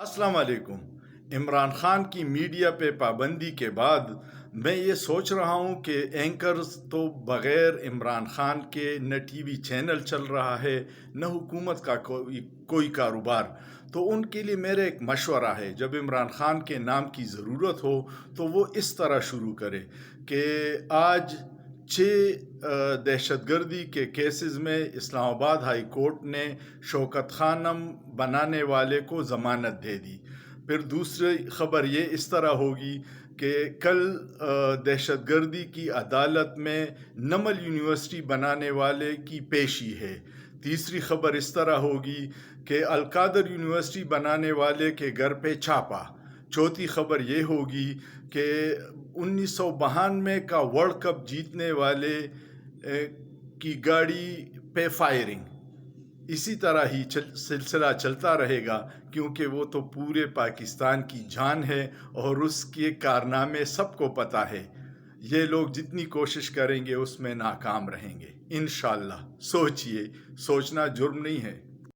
अस्सलाम वालेकुम। इमरान खान की मीडिया पे पाबंदी के बाद मैं ये सोच रहा हूँ कि एंकर्स तो बग़ैर इमरान खान के न टीवी चैनल चल रहा है, न हुकूमत का कोई कारोबार। तो उनके लिए मेरा एक मशवरा है, जब इमरान खान के नाम की ज़रूरत हो तो वो इस तरह शुरू करे कि आज 6 दहशतगर्दी के केसेस में इस्लामाबाद हाई कोर्ट ने शौकत खानम बनाने वाले को ज़मानत दे दी। फिर दूसरी ख़बर ये इस तरह होगी कि कल दहशतगर्दी की अदालत में नमल यूनिवर्सिटी बनाने वाले की पेशी है। तीसरी ख़बर इस तरह होगी कि अलकादर यूनिवर्सिटी बनाने वाले के घर पे छापा। चौथी ख़बर ये होगी कि 1992 का वर्ल्ड कप जीतने वाले की गाड़ी पे फायरिंग। इसी तरह ही सिलसिला चलता रहेगा, क्योंकि वो तो पूरे पाकिस्तान की जान है और उसके कारनामे सबको पता है। ये लोग जितनी कोशिश करेंगे उसमें नाकाम रहेंगे इंशाअल्लाह। सोचिए, सोचना जुर्म नहीं है।